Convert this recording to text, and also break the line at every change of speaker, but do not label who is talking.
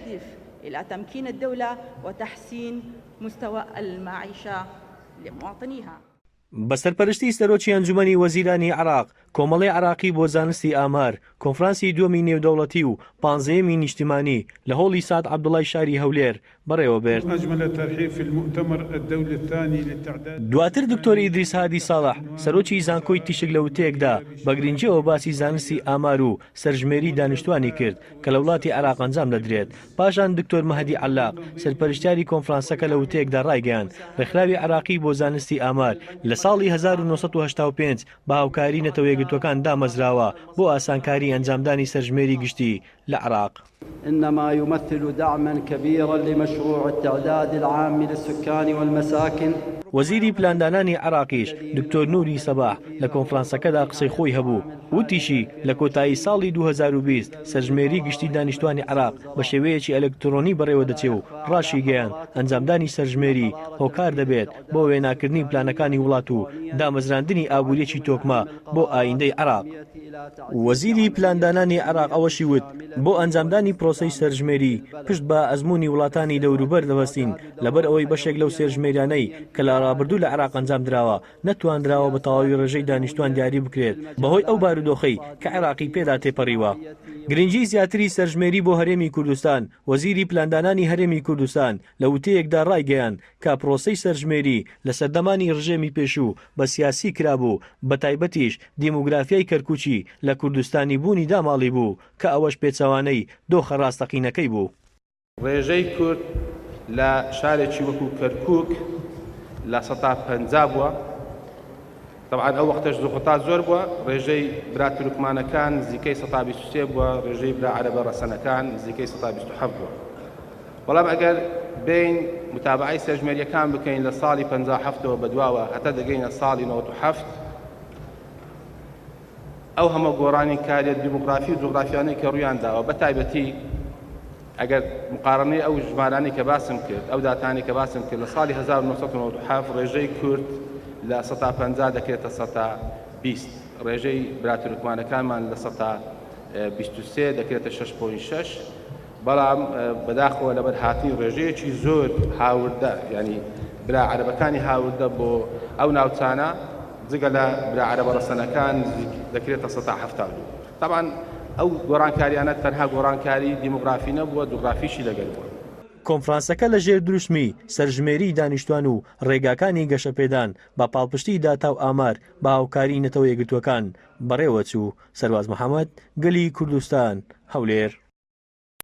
يهدف إلى تمكين الدولة وتحسين مستوى المعيشة لمواطنيها.
بەسەرپەرشتی سەرۆکی ئەنجومەنی وەزیرانی عێراق کۆمەڵی عێراقی بۆ زانستی ئامار کۆنفرانسی دووەمی نێودەوڵەتی و 15یەمی نیشتیمانی لە هۆڵی ساد عەبدوڵای شاری هەولێر بەڕێوە بێت. دواتر دکتۆر ئیدریس هادی ساڵح سەرۆکی زانکۆی تیشک لە وتەیەکدا بە گرنگیەوە باسی زانستی ئامار و سەرژمێری دانیشتوانی کرد کە لە وڵاتی عێراق ئەنجام دەدرێت. پاشان دکتۆر مەهدی عەلاق سەرپەرشتیاری کۆنفرانسەکە لە وتەیەکدا ڕایگەیاند ڕێکخراوی عێراقی بۆ زانستی ئامار لە ساڵی 1985 بە هاوکاری نەتەوە یەکگرتوەکان دامەزراوە بۆ ئاسانکاری ئەنجامدانی سەرژمێری گشتی لە عێراق.
إنما يمثل دعما كبيرا لمشروع التعداد العام للسكان والمساكن.
وەزیری پلاندانانی عێراقیش دکتۆر نوری سەباح لە کۆنفرانسەکەدا قسەی خۆی هەبوو وتیشی لە کۆتایی ساڵی 2020 سەرژمێری گشتی دانیشتوانی عێراق بە شێوەیەکی ئەلکترۆنی بەڕێوە دەچێ و ڕاشی گەیان ئەنجامدانی سەرژمێری هۆکار دەبێت بۆ وێناکردنی پلانەکانی وڵات و دامەزراندنی ئابوووریەکی تۆکمە بۆ ئایندەی عێراق. وەزیری پلاندانانی عێراق ئەوەشی وت بۆ ئەنجامدانی پرۆسەی سەرژمێری پشت بە ئەزموونی وڵاتانی دەوروبەر دەبەستین لەبەر ئەوەی بەشێک لەو سێژمێریانەی کە لە ڕابردوو لە عێراق ئەنجام درراوە نەتوانراوە بە تەواوی ڕێژەی دانیشتوان دیاری بکرێت بەهۆی ئەو بارودۆخەی کە عێراقی پێدا تێپەڕیوە. گرنگی زیاتری سەرژمێری بۆ هەرێمی کوردستان وەزیری پلاندانانی هەرێمی کوردستان لە وتەیەکدا ڕایگەیاند کە پرۆسەی سەرژمێری لە سەردەمانی ڕژێمی پێشوو بە سیاسی کرابوو بە تایبەتیش دیموگرافیای کەرکوچی لە کوردستانی بوونی داماڵی بوو کە ئەوەش پێچەوانەی دۆخە ڕاستەقینەکەی بوو.
ڕێژەی کورد لە شارێکی وەکو کەرکووک لە 150 بووە. طبعا ئەو وەختەش زوختا زۆر بووە. ڕێژەی برا تورکمانەکان نزیکەی 123 بووە. ڕێژەی برا عەرەبە ڕەسەنەکان نزیکەی 127 بووە. بەڵام ئەگەر بین متابعەی سەرژمێریەکان بکەین لە ساڵی 57ەوە بەدواوە هەتا دەگەینە ساڵی 97 ئەو هەمە گۆڕانی کارێت دیموگرافی و جوغرافیانەی کە ڕوویان داوە بە تایبەتی ئەگەر مقارنەی ئەو ژمارانەی کە باسم کرد ئەو داتانی کە باسم کرد لە ساڵی 1997 ڕێژەی کورد لە 150 دەکرێتە 120 ڕێژەی برا تورکمانەکانمان لە 123 دەکرێتە 6.6 بەڵام بەداخەوە لەبەر هاتنی ڕێژەیەکی زۆر هاوردە ینی برا عەرەبەکانی هاوردە بۆ ئەو ناوچانە جگە لە برا عەرەبە ڕەسەنەکان دەکرێتە 170. طبعا ئەو گۆڕانکاریانە تەنها گۆڕانکاری دیموگرافی نەبووە جوغرافیشی لەگەڵ بووە.
کۆنفرانسەکە لە ژێر دروستمی سەرژمێری دانیشتوان و ڕێگاکانی گەشەپێدان بە پاڵپشتی داتا و ئامار بە هاوکاری نەتەوە یەکگرتوەکان بەڕێوە چوو. سەرباز محەممەد گەلی کوردستان هەولێر.